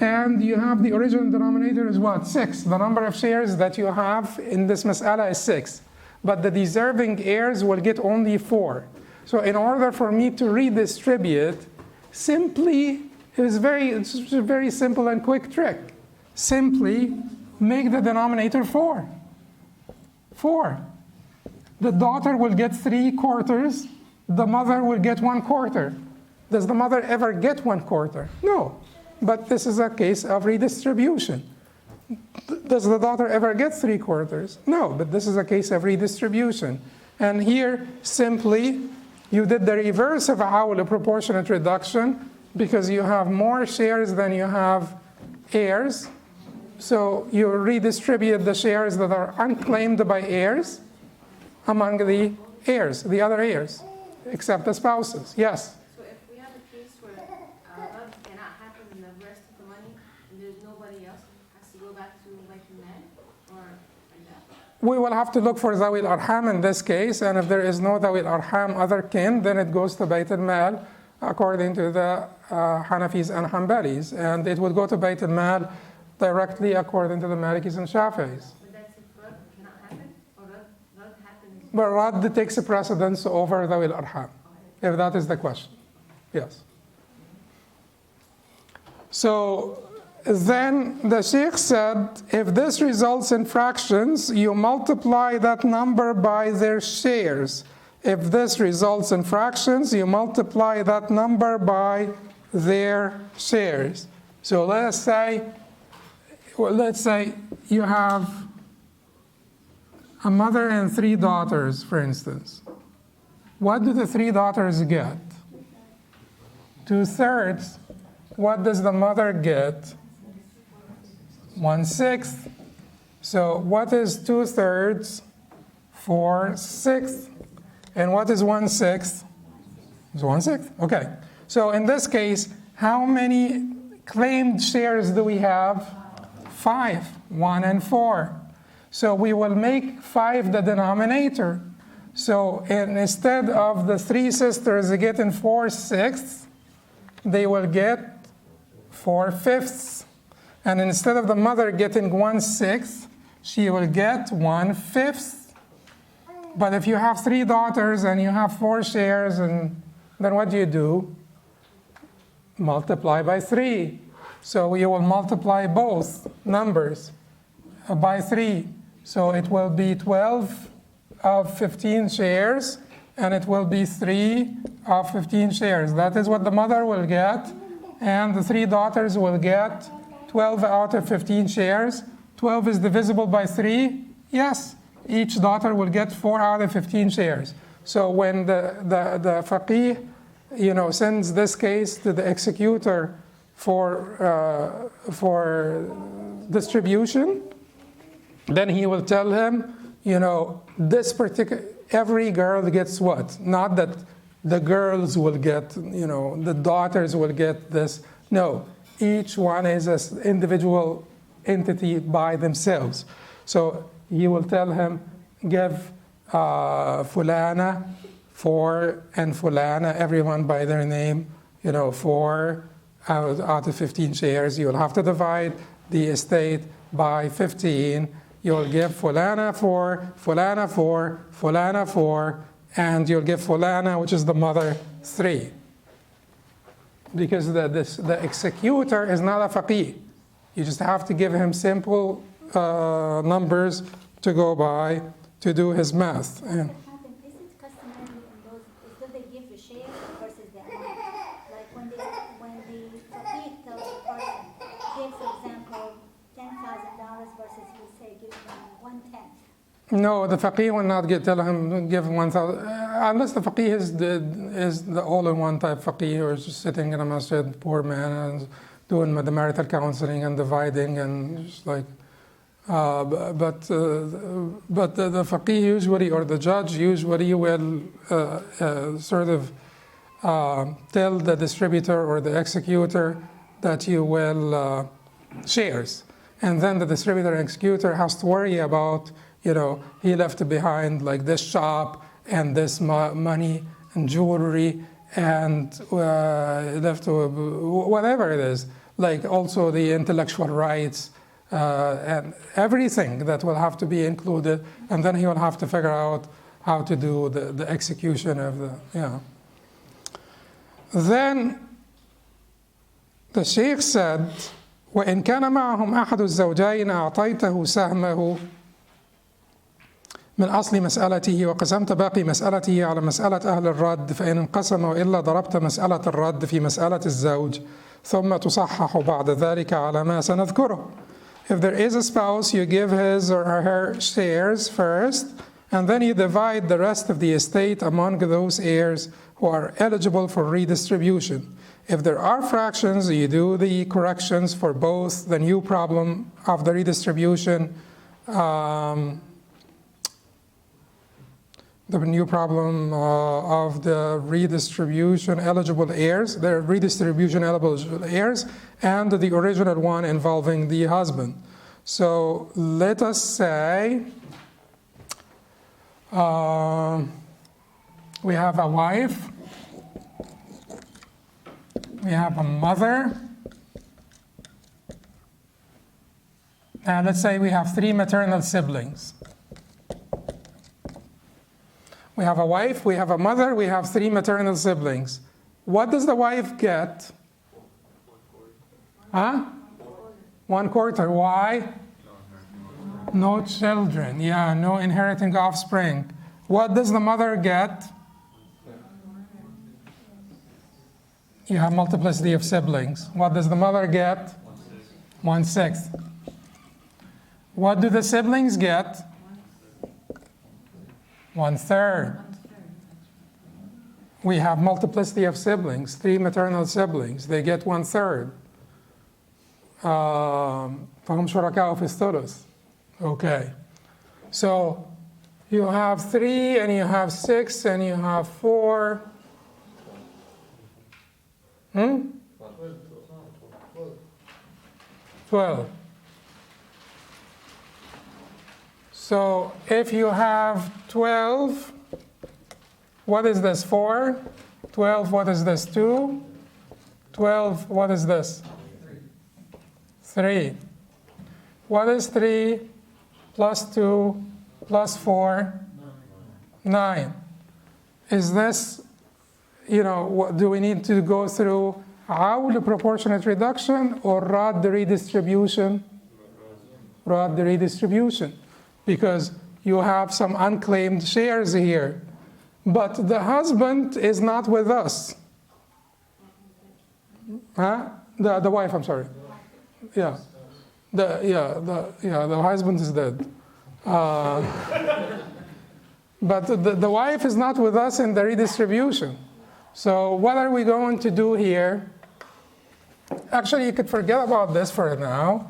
and you have the original denominator is what? 6. The number of shares that you have in this mas'ala is 6. But the deserving heirs will get only 4. So in order for me to redistribute, simply, it's a very simple and quick trick. Simply make the denominator 4. 4. The daughter will get 3/4. The mother will get 1/4. Does the mother ever get 1/4? No. But this is a case of redistribution. Does the daughter ever get 3/4? No, but this is a case of redistribution. And here, simply, you did the reverse of a proportionate reduction, because you have more shares than you have heirs. So you redistribute the shares that are unclaimed by heirs among the heirs, the other heirs, except the spouses. Yes? So if we have a case where love cannot happen in the rest of the money, and there's nobody else, has to go back to like the man, or like that? We will have to look for Zawil Arham in this case, and if there is no Zawil Arham other kin, then it goes to Bayt al-Mal, according to the Hanafis and Hanbalis, and it would go to Bayt al-Mal directly according to the Malikis and Shafis. But that's if Rad cannot happen, or Rad happens. But Rad takes a precedence over Zawil Arham, if that is the question. Yes. So then the Sheikh said, if this results in fractions, you multiply that number by their shares. If this results in fractions, you multiply that number by their shares. So let's say you have a mother and 3 daughters, for instance. What do the 3 daughters get? 2/3. What does the mother get? 1/6. So what is 2/3? 4/6. And what is 1/6? It's 1/6. Okay. So in this case, how many claimed shares do we have? 5. 1 and 4. So we will make 5 the denominator. So instead of the 3 sisters getting 4/6, they will get 4/5. And instead of the mother getting 1/6, she will get 1/5. But if you have 3 daughters and you have 4 shares, and then what do? Multiply by 3. So you will multiply both numbers by 3. So it will be 12 of 15 shares, and it will be 3 of 15 shares. That is what the mother will get, and the 3 daughters will get 12 out of 15 shares. 12 is divisible by 3. Yes. Each daughter will get 4 out of 15 shares. So when the faqih, sends this case to the executor for distribution, then he will tell him, this particular, every girl gets what? Not that the girls will get, the daughters will get this. No, each one is an individual entity by themselves. So he will tell him, give fulana 4 and fulana, everyone by their name, 4 out of 15 shares. You will have to divide the estate by 15. You will give fulana 4, fulana 4, fulana 4, and you'll give fulana, which is the mother, 3. Because the executor is not a faqih. You just have to give him simple numbers to go by to do his math. And Is it customary in those, do they give the share versus the amount? Like when the faqih tells the person, give, for example, $10,000 versus he say give them 1/10. no, the faqih will not tell him give 1,000 unless the faqih is the all-in-one type faqih, or is just sitting in a masjid, poor man, and doing the marital counseling and dividing and just like. But the faqih usually, or the judge usually, will sort of tell the distributor or the executor that you will shares, and then the distributor and executor has to worry about, he left behind like this shop and this money and jewelry and left whatever it is, like also the intellectual rights. And everything that will have to be included, and then he will have to figure out how to do the execution of the, Then the Sheikh said, وإن كان معهم أحد الزوجين أعطيته سهمه من أصل مسألته وقسمت باقي مسألته على مسألة أهل الرد، فإن انقسم وإلا ضربت مسألة الرد في مسألة الزوج ثم تصحح بعد ذلك على ما سنذكره. If there is a spouse, you give his or her shares first, and then you divide the rest of the estate among those heirs who are eligible for redistribution. If there are fractions, you do the corrections for both the new problem of the redistribution, the new problem of the redistribution eligible heirs, the redistribution eligible heirs, and the original one involving the husband. So let us say we have a wife, we have a mother, and let's say we have 3 maternal siblings. We have a wife, we have a mother, we have 3 maternal siblings. What does the wife get? Huh? 1/4. Why? No children. Yeah, no inheriting offspring. What does the mother get? You have multiplicity of siblings. What does the mother get? 1/6. What do the siblings get? 1/3. We have multiplicity of siblings, 3 maternal siblings. They get 1/3. فهم شركاء في الثلث. Okay. So you have 3 and you have 6 and you have 4. 12. So if you have 12, what is this, 4? 12, what is this, 2? 12, what is this? 3. What is 3 plus 2 plus 4? 9. Is this, do we need to go through عول proportionate reduction or rad redistribution? Rad redistribution. Because you have some unclaimed shares here. But the husband is not with us. Huh? The wife, I'm sorry. Yeah. The husband is dead. But the wife is not with us in the redistribution. So what are we going to do here? Actually, you could forget about this for now.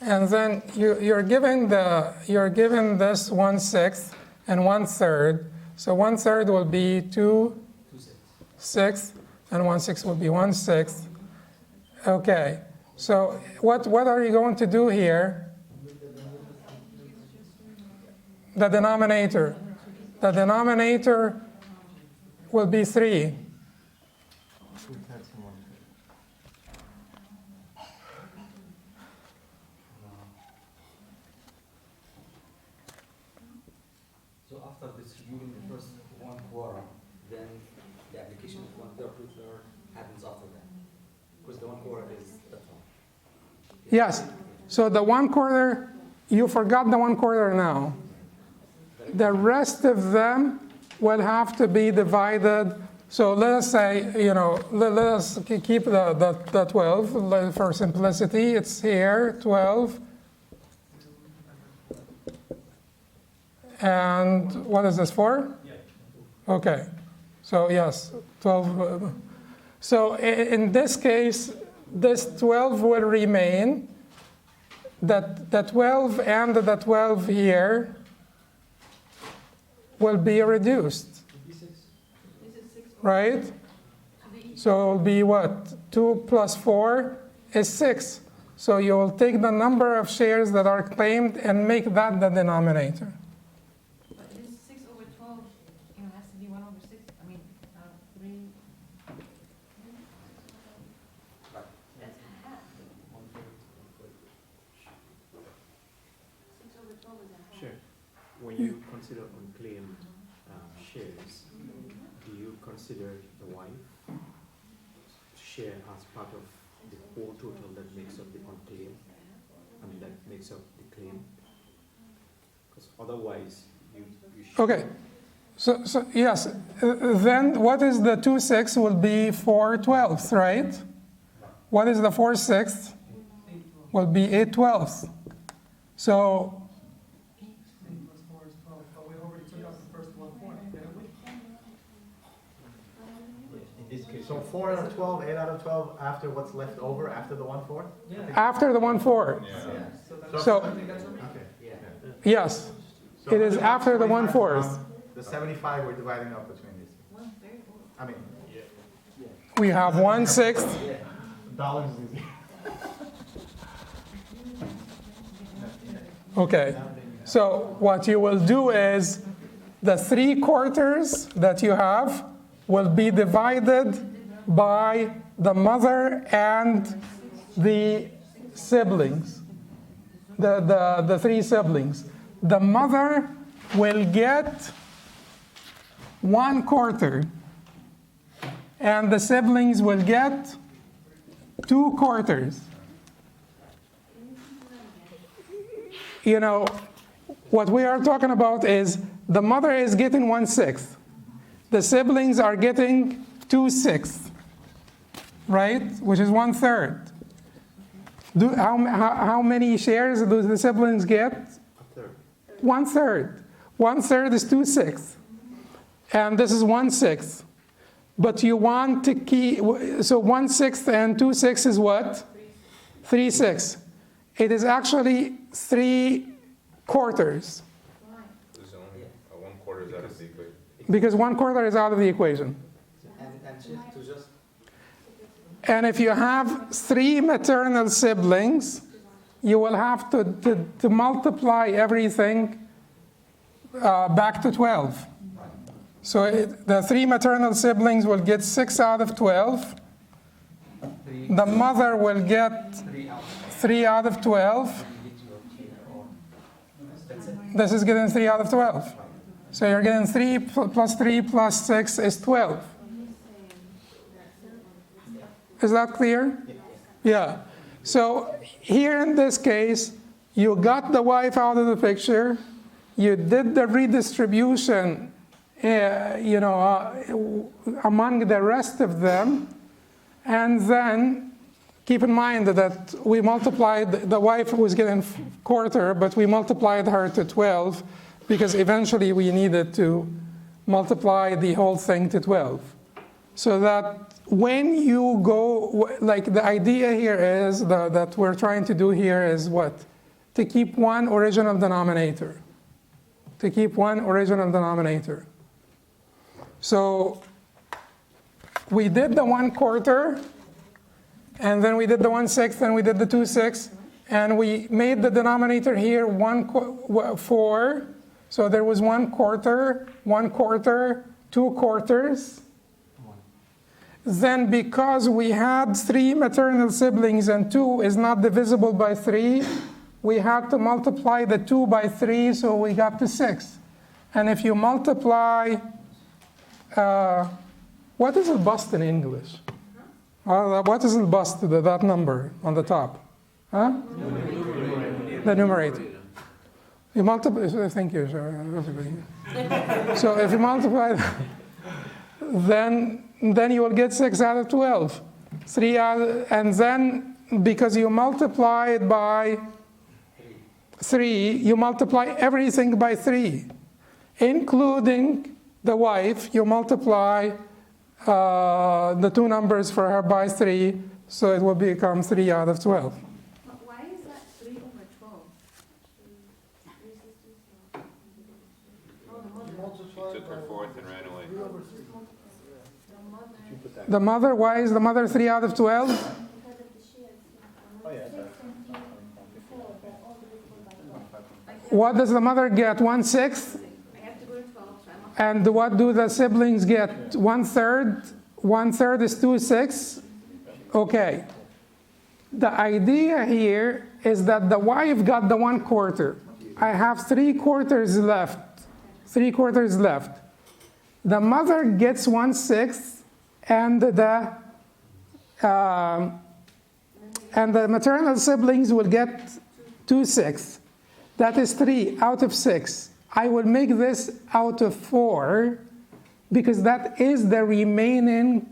And then you're given this 1/6 and 1/3. So 1/3 will be 2/6, and 1/6 will be 1/6. Okay. So what are you going to do here? The denominator. The denominator will be 3. So after distributing the first 1/4, then the application of 1/3, 2/3 happens after that. Because the 1/4 is the top. Yes. So the 1/4, you forgot the 1/4 now. The rest of them will have to be divided. So let us say, let us keep the 12 for simplicity. It's here, 12. And what is this for? Okay. So yes, 12. So in this case, this 12 will remain. The 12 and the 12 here will be reduced. Right? So it will be what? 2 plus 4 is 6. So you will take the number of shares that are claimed and make that the denominator. But this 6 over 12, has to be 1 over 6. 3. That's half. 6 over 12 is a half. Sure. When you consider unclaimed shares, do you consider the wife share as part of the whole total that makes up the unclaimed? That makes up the claim? Because otherwise, you should. Okay. So yes. Then what is the 2/6 will be 4/12, right? What is the 4/6? Will be 8/12. So 8 plus 4 is 12, but we already took out the first 1/4, didn't we? In this case, So 4 out of 12, 8 out of 12 after what's left over after the 1/4? after the 1/4. So yes, So it is after the 1/4. The 75 we're dividing up between these two. I mean, We have 1/6. dollars is easy. Okay. So what you will do is the 3/4 that you have will be divided by the mother and the siblings, the 3 siblings. The mother will get 1/4, and the siblings will get 2/4. What we are talking about is the mother is getting 1/6. The siblings are getting 2/6, right? Which is 1/3. How many shares do the siblings get? 1/3. 1/3 is 2/6. And this is 1/6. But you want to keep, so 1/6 and 2/6 is what? 3/6. It is actually 3/4. There's only a 1/4 is out of the equation. Because 1/4 is out of the equation. And if you have 3 maternal siblings, you will have to multiply everything back to 12. So the 3 maternal siblings will get 6 out of 12. The mother will get 3 out of 12. This is getting 3 out of 12. So you're getting 3 plus 3 plus 6 is 12. Is that clear? Yeah. So here in this case, you got the wife out of the picture. You did the redistribution, among the rest of them. And then keep in mind that we multiplied, the wife was getting 1/4, but we multiplied her to 12 because eventually we needed to multiply the whole thing to 12. So that when you go, like the idea here is, that we're trying to do here is what? To keep one original denominator. To keep one original denominator. So we did the 1/4, and then we did the 1/6, and we did the 2/6, and we made the denominator here 4. So there was 1/4, 1/4, 2/4. Then because we had 3 maternal siblings and 2 is not divisible by 3, we had to multiply the 2 by 3, so we got to 6. And if you multiply, what is al-bast in English? What is al-bast, that number on the top? Huh? The numerator. You multiply, thank you, everybody. So if you multiply, then you will get 6 out of 12. And then because you multiply it by 3, you multiply everything by 3, including the wife. You multiply the two numbers for her by 3, so it will become 3 out of 12. But why is that 3 over 12? She took her fourth and ran away. The mother, why is the mother 3 out of 12? Because of the shares. Oh, yeah. 6 and 3 before, they're all divisible by 12. What does the mother get? 1/6? I have to go to 12, so I'm And what do the siblings get? 1/3? 1/3 is 2/6? Okay. The idea here is that the wife got the 1/4. I have 3/4 left. 3/4 left. The mother gets 1/6, and the maternal siblings will get 2/6. That is 3 out of 6. I will make this out of 4 because that is the remaining.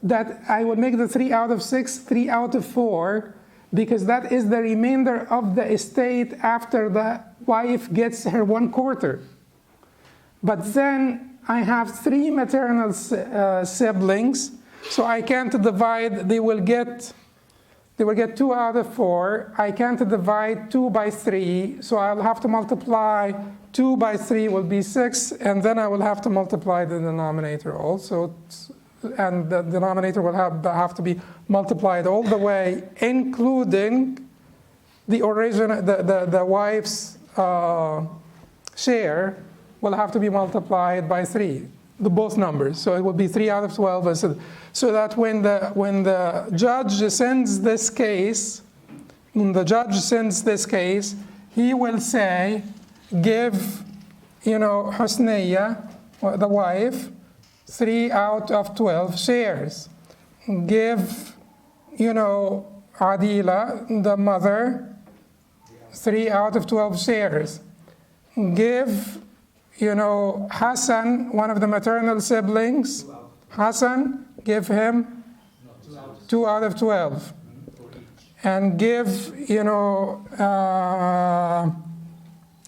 That I will make the 3 out of 6, 3 out of 4, because that is the remainder of the estate after the wife gets her 1/4. But then I have 3 maternal siblings, so I can't divide. They will get 2 out of 4. I can't divide 2 by 3, so I'll have to multiply 2 by 3 will be 6, and then I will have to multiply the denominator also. And the denominator will have to be multiplied all the way, including the the wife's share will have to be multiplied by 3, both numbers. So it will be 3 out of 12. So that when the judge sends this case, he will say, give, Husniyya, the wife, 3 out of 12 shares. Give, Adila, the mother, 3 out of 12 shares. Give, Hassan, one of the maternal siblings, Hassan, give him 2 out of 12. And give,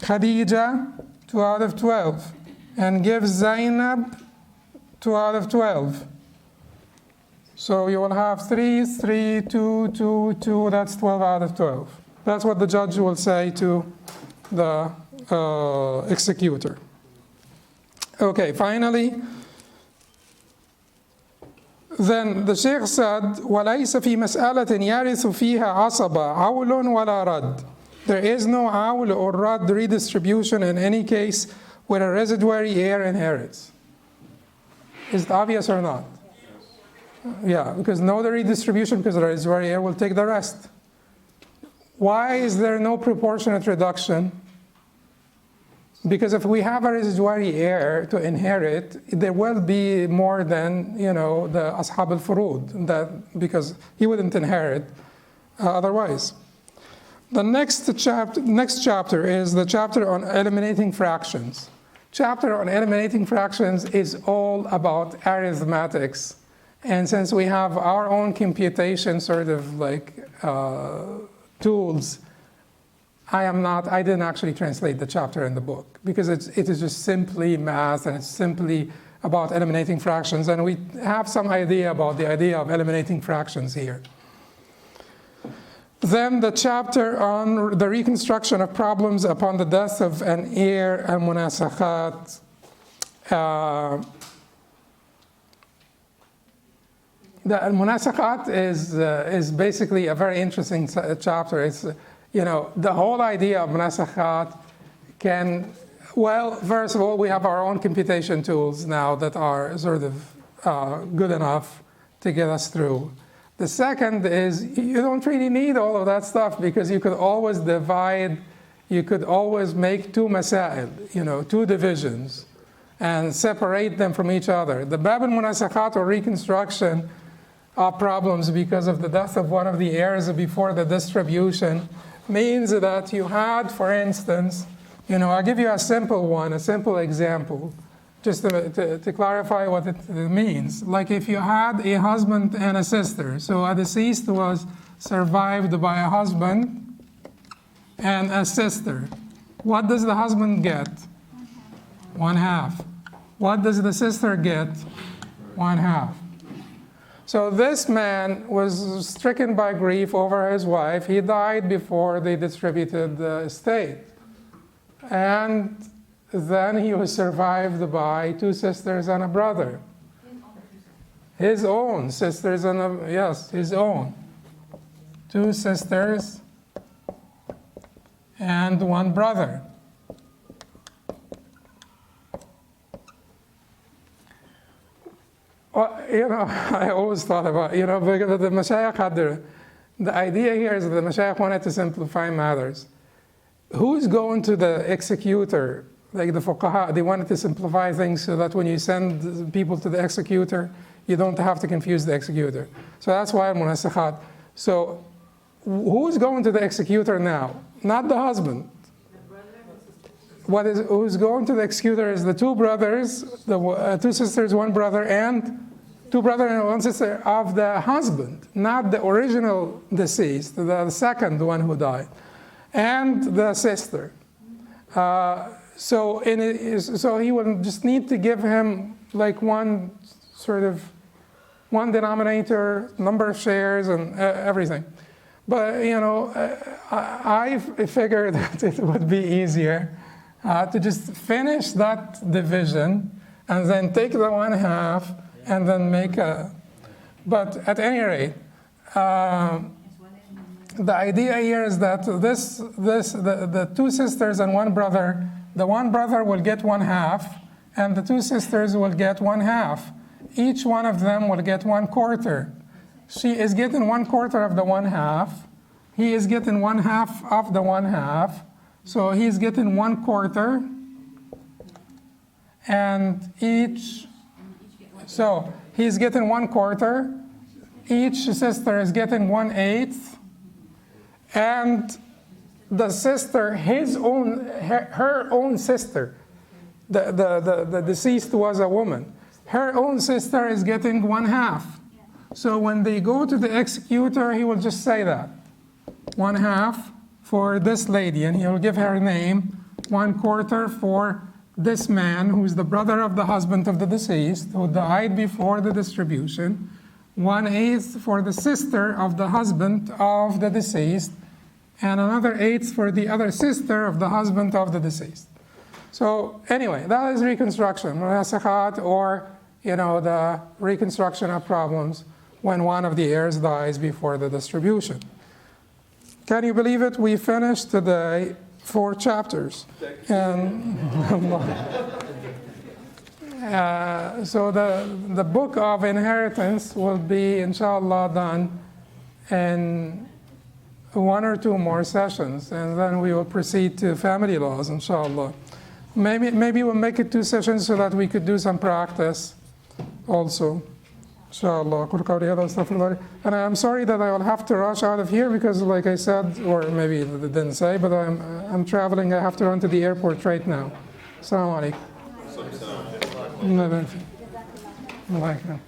Khadija, 2 out of 12. And give Zainab 2 out of 12. So you will have 3, 3, 2, 2, 2, that's 12 out of 12. That's what the judge will say to the executor. Okay, finally, then the Sheikh said, وَلَيْسَ فِي مَسْأَلَةٍ يَرِثُ فِيهَا عَصَبًا عَوْلٌ وَلَا رَدٌّ. There is no awl or rad redistribution in any case where a residuary heir inherits. Is it obvious or not? Yeah, because no the redistribution, because the residuary heir will take the rest. Why is there no proportionate reduction? Because if we have a residuary heir to inherit, there will be more than, the Ashab al-Furud, because he wouldn't inherit otherwise. The next chapter is the chapter on eliminating fractions. Chapter on eliminating fractions is all about arithmetics. And since we have our own computation sort of tools, I didn't actually translate the chapter in the book because it is just simply math and it's simply about eliminating fractions. And we have some idea about the idea of eliminating fractions here. Then the chapter on the reconstruction of problems upon the death of an heir and munasakhat. The al-munasakhat is basically a very interesting chapter. It's the whole idea of munasakhat first of all, we have our own computation tools now that are sort of good enough to get us through. The second is you don't really need all of that stuff because you could always divide you could always make two masail, two divisions, and separate them from each other. The bab al-munasakhat or reconstruction are problems because of the death of one of the heirs before the distribution means that you had, for instance, I'll give you a simple one, a simple example, just to clarify what it means. Like if you had a husband and a sister, so a deceased was survived by a husband and a sister. What does the husband get? 1/2. What does the sister get? 1/2. So this man was stricken by grief over his wife. He died before they distributed the estate. And then he was survived by 2 sisters and a brother. His own sisters and his own. 2 sisters and 1 brother. Well, I always thought about, because the Mashayikh had the idea here is that the Mashayikh wanted to simplify matters. Who's going to the executor? Like the fuqaha, they wanted to simplify things so that when you send people to the executor, you don't have to confuse the executor. So that's why al-munasakhat. So who's going to the executor now? Not the husband. Who's going to the executor is the 2 brothers, the 2 sisters, 1 brother, and 2 brothers and 1 sister of the husband, not the original deceased, the second one who died, and the sister. So he will just need to give him like one denominator, number of shares, and everything. But I figured that it would be easier to just finish that division and then take the 1/2 and then make a. But at any rate, the idea here is that the 2 sisters and 1 brother, the 1 brother will get 1/2 and the 2 sisters will get 1/2. Each one of them will get 1/4. She is getting 1/4 of the 1/2. He is getting 1/2 of the 1/2. So he's getting 1/4, and so he's getting 1/4. Each sister is getting 1/8, and the sister, her own sister, the deceased was a woman. Her own sister is getting 1/2. So when they go to the executor, he will just say that 1/2. For this lady, and he will give her name, 1/4 for this man, who's the brother of the husband of the deceased, who died before the distribution, 1/8 for the sister of the husband of the deceased, and another 8 for the other sister of the husband of the deceased. So anyway, that is reconstruction, munasakhat, or the reconstruction of problems when one of the heirs dies before the distribution. Can you believe it? We finished today 4 chapters. And so the book of inheritance will be, inshallah, done in 1 or 2 more sessions. And then we will proceed to family laws, inshallah. Maybe we'll make it 2 sessions so that we could do some practice also. Inshallah. And I'm sorry that I will have to rush out of here because, like I said, or maybe I didn't say, but I'm traveling. I have to run to the airport right now. Assalamu alaikum.